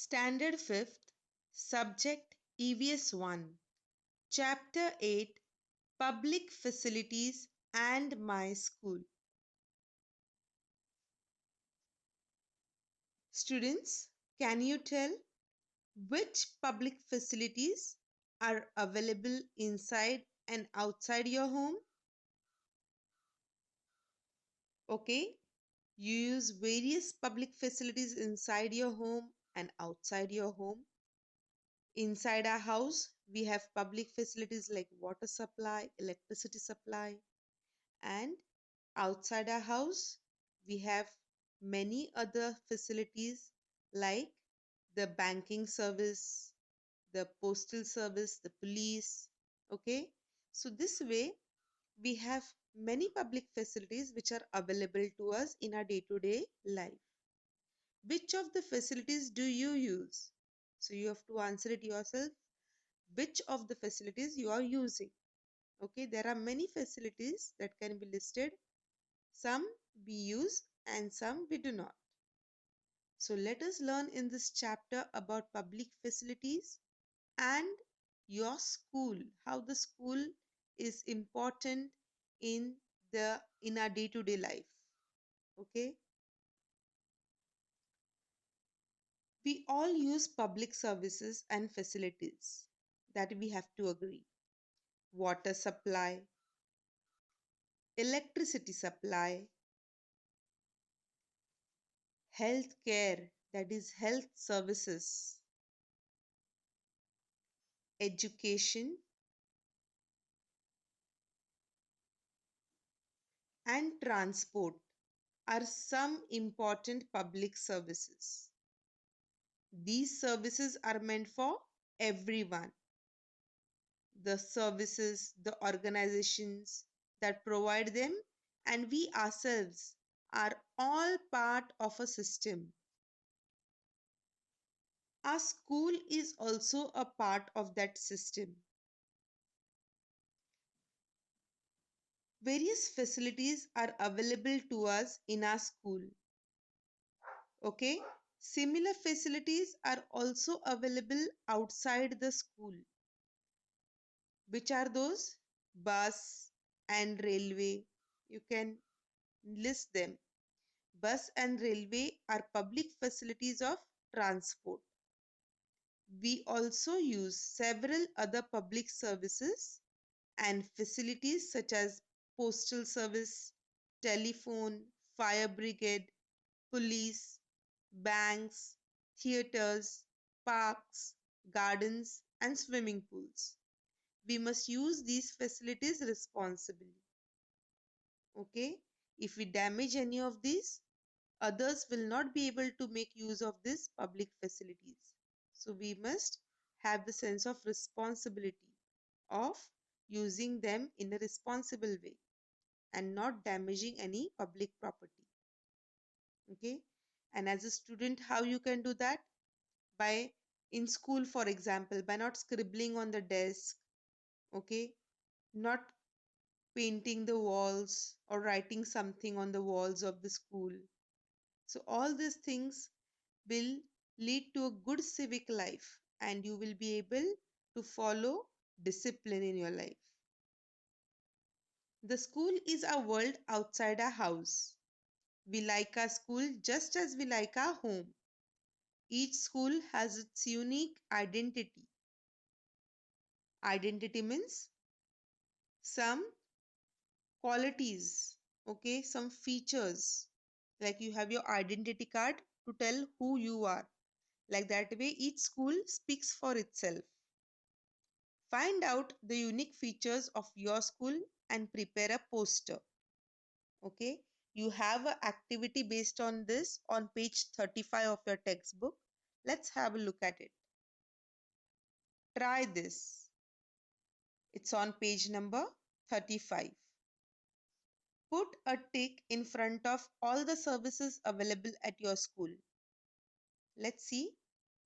Standard 5th, Subject EVS 1, Chapter 8, Public Facilities and My School. Students, can you tell which public facilities are available inside and outside your home? Okay, you use various public facilities inside your home and outside your home. Inside our house, we have public facilities like water supply, electricity supply, and outside our house, we have many other facilities like the banking service, the postal service, the police. Okay, so this way we have many public facilities which are available to us in our day-to-day life. Which of the facilities do you use? So you have to answer it yourself. Which of the facilities you are using? Okay, there are many facilities that can be listed. Some we use and some we do not. So let us learn in this chapter about public facilities and your school, how the school is important in our day-to-day life. Okay, we all use public services and facilities, that we have to agree. Water supply, electricity supply, health care, that is health services, education, and transport are some important public services. These services are meant for everyone. The services, the organizations that provide them, and we ourselves are all part of a system. Our school is also a part of that system. Various facilities are available to us in our school. Okay, similar facilities are also available outside the school. Which are those? Bus and railway. You can list them. Bus and railway are public facilities of transport. We also use several other public services and facilities such as postal service, telephone, fire brigade, police, banks, theaters, parks, gardens, and swimming pools. We must use these facilities responsibly. Okay? If we damage any of these, others will not be able to make use of these public facilities. So we must have the sense of responsibility of using them in a responsible way and not damaging any public property. Okay? And as a student, how you can do that? By in school, for example, by not scribbling on the desk, okay, not painting the walls or writing something on the walls of the school. So all these things will lead to a good civic life and you will be able to follow discipline in your life. The school is our world outside our house. We like our school just as we like our home. Each school has its unique identity. Identity means some qualities, okay, some features. Like you have your identity card to tell who you are. Like that way, each school speaks for itself. Find out the unique features of your school and prepare a poster. Okay, you have an activity based on this on page 35 of your textbook. Let's have a look at it. Try this. It's on page number 35. Put a tick in front of all the services available at your school. Let's see.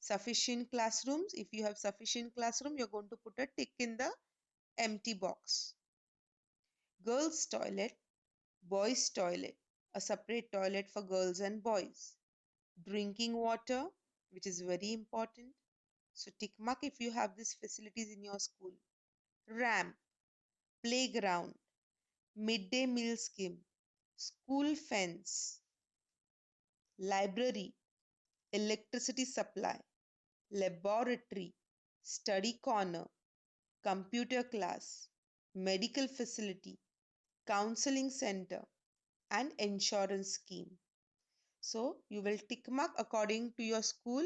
Sufficient classrooms. If you have sufficient classroom, you're going to put a tick in the empty box. Girls' toilet, boys' toilet, a separate toilet for girls and boys. Drinking water, which is very important. So tick mark if you have these facilities in your school. Ramp, playground, midday meal scheme, school fence, library, electricity supply, laboratory, study corner, computer class, medical facility, counseling center, and insurance scheme. So you will tick mark according to your school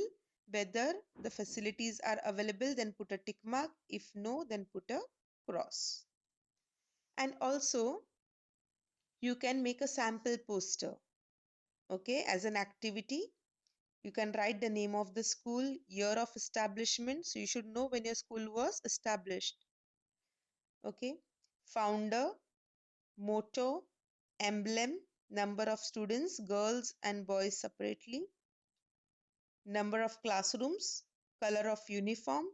whether the facilities are available, then put a tick mark. If no, then put a cross. And also you can make a sample poster, okay, as an activity. You can write the name of the school, year of establishment. So you should know when your school was established. Okay. Founder, motto, emblem, number of students, girls and boys separately, number of classrooms, color of uniform,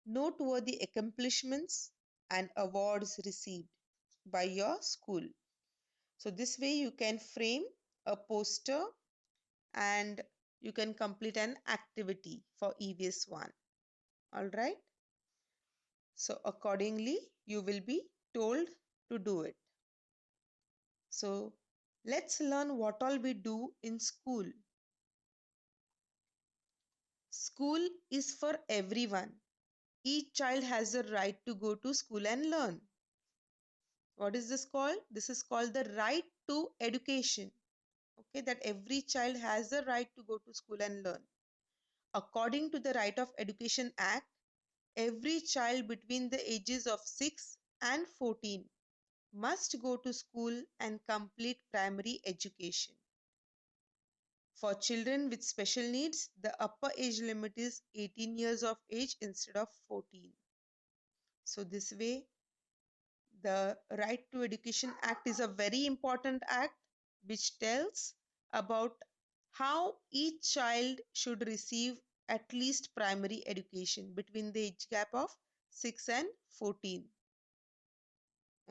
noteworthy accomplishments, and awards received by your school. So this way you can frame a poster and you can complete an activity for EVS 1. All right. So accordingly, you will be told to do it. So let's learn what all we do in school. School is for everyone. Each child has a right to go to school and learn. What is this called? This is called the right to education. Okay, that every child has the right to go to school and learn. According to the Right of Education Act, every child between the ages of 6 and 14 must go to school and complete primary education. For children with special needs, the upper age limit is 18 years of age instead of 14. So this way, the Right to Education Act is a very important act which tells about how each child should receive at least primary education between the age gap of 6 and 14.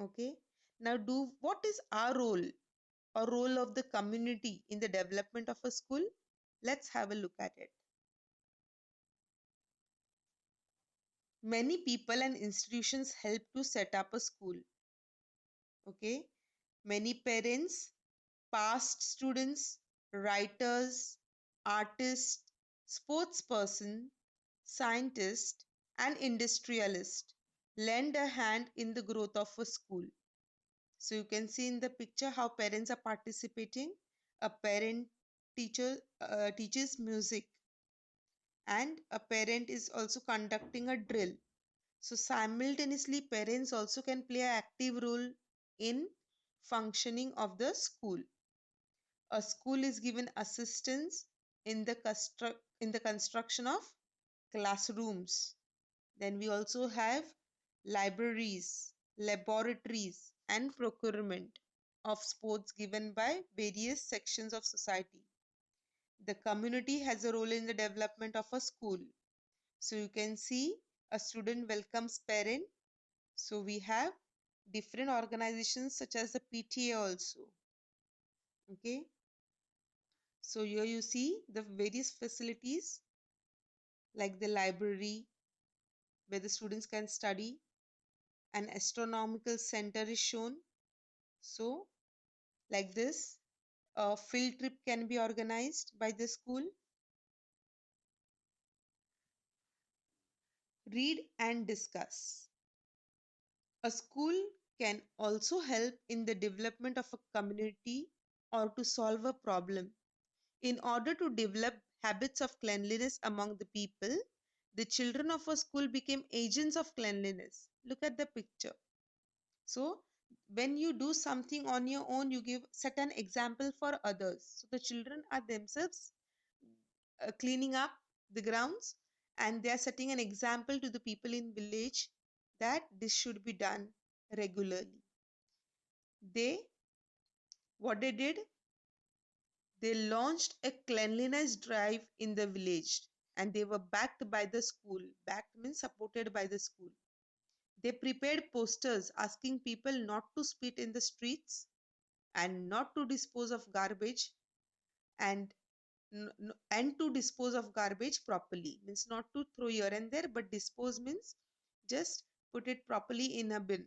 Okay. Now, what is our role or role of the community in the development of a school? Let's have a look at it. Many people and institutions help to set up a school. Okay. Many parents, past students, writers, artists, sportsperson, scientists, and industrialists lend a hand in the growth of a school. So you can see in the picture how parents are participating. A parent teaches music, and a parent is also conducting a drill. So simultaneously, parents also can play an active role in functioning of the school. A school is given assistance in the construction of classrooms. Then we also have libraries, laboratories, and procurement of sports given by various sections of society. The community has a role in the development of a school. So you can see a student welcomes parent. So we have different organizations such as the PTA also. Okay. So here you see the various facilities like the library where the students can study. An astronomical center is shown. So like this, a field trip can be organized by the school. Read and discuss. A school can also help in the development of a community or to solve a problem. In order to develop habits of cleanliness among the people, the children of a school became agents of cleanliness. Look at the picture. So, when you do something on your own, you set an example for others. So, the children are themselves cleaning up the grounds and they are setting an example to the people in village that this should be done regularly. They, what they did, they launched a cleanliness drive in the village and they were backed by the school. Backed means supported by the school. They prepared posters asking people not to spit in the streets and not to dispose of garbage and and to dispose of garbage properly. Means not to throw here and there, but dispose means just put it properly in a bin.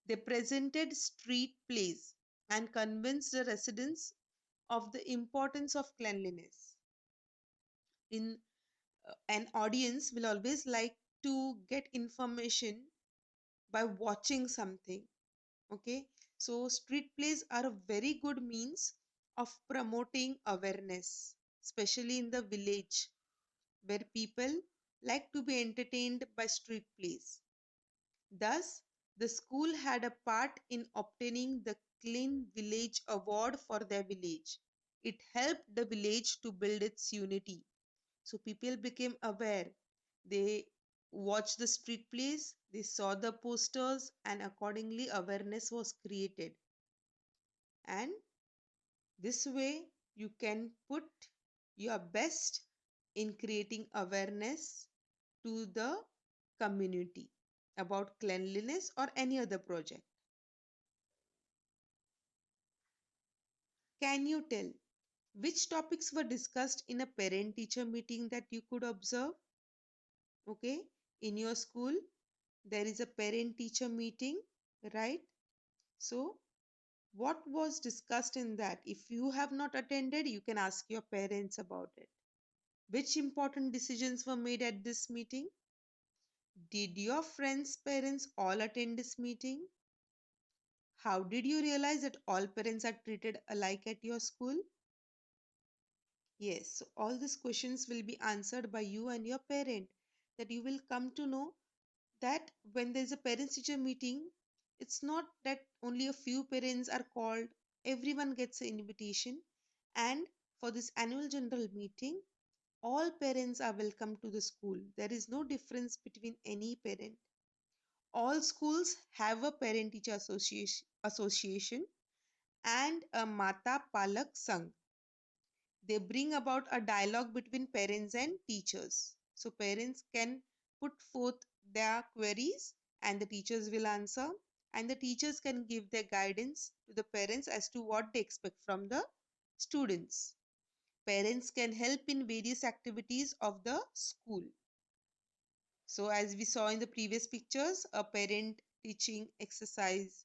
They presented street plays and convinced the residents of the importance of cleanliness. In An audience will always like to get information by watching something. Okay, so street plays are a very good means of promoting awareness, especially in the village where people like to be entertained by street plays. Thus, the school had a part in obtaining the Clean Village Award for their village. It helped the village to build its unity. So people became aware. They watched the street plays, they saw the posters, and accordingly, awareness was created. And this way, you can put your best in creating awareness to the community about cleanliness or any other project. Can you tell which topics were discussed in a parent teacher meeting that you could observe? Okay, in your school, there is a parent teacher meeting, right? So, what was discussed in that? If you have not attended, you can ask your parents about it. Which important decisions were made at this meeting? Did your friends' parents all attend this meeting? How did you realize that all parents are treated alike at your school? Yes, so all these questions will be answered by you and your parent. That you will come to know that when there is a parents teacher meeting, it's not that only a few parents are called, everyone gets an invitation. And for this annual general meeting, all parents are welcome to the school. There is no difference between any parent. All schools have a parent teacher association and a Mata Palak Sangh. They bring about a dialogue between parents and teachers. So parents can put forth their queries and the teachers will answer, and the teachers can give their guidance to the parents as to what they expect from the students. Parents can help in various activities of the school. So as we saw in the previous pictures, a parent teaching exercise,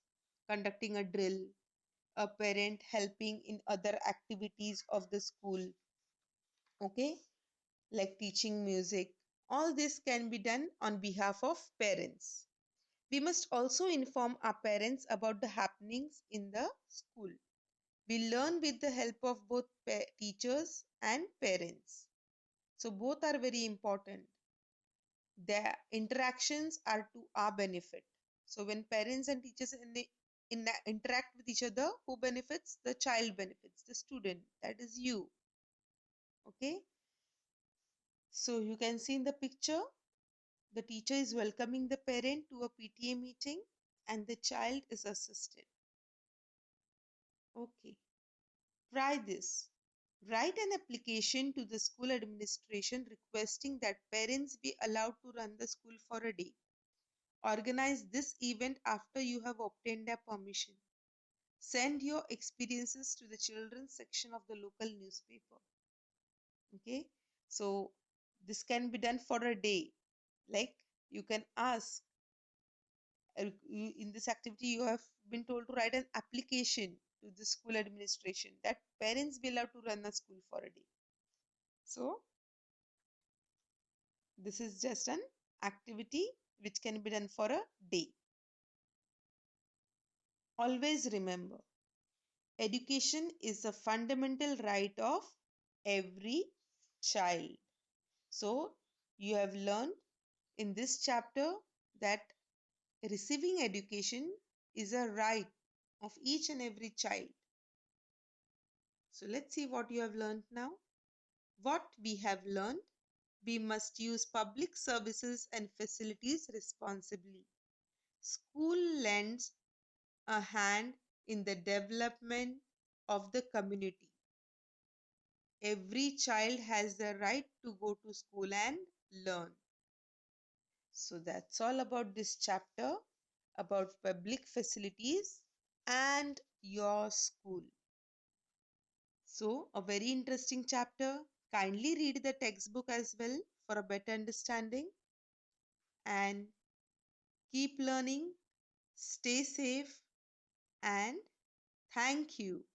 conducting a drill, a parent helping in other activities of the school, okay, like teaching music. All this can be done on behalf of parents. We must also inform our parents about the happenings in the school. We learn with the help of both teachers and parents. So both are very important. Their interactions are to our benefit. So when parents and teachers interact with each other, who benefits? The child benefits, the student, that is you. Okay. So you can see in the picture, the teacher is welcoming the parent to a PTA meeting and the child is assisted. Okay, try this. Write an application to the school administration requesting that parents be allowed to run the school for a day. Organize this event after you have obtained their permission. Send your experiences to the children's section of the local newspaper. Okay, so this can be done for a day. Like you can ask, in this activity you have been told to write an application to the school administration that parents be allowed to run a school for a day. So this is just an activity which can be done for a day. Always remember, education is a fundamental right of every child. So you have learned in this chapter that receiving education is a right of each and every child. So let's see what you have learned now. What we have learned: we must use public services and facilities responsibly. School lends a hand in the development of the community. Every child has the right to go to school and learn. So that's all about this chapter about public facilities and your school. So, a very interesting chapter. Kindly read the textbook as well for a better understanding and keep learning, stay safe, and thank you.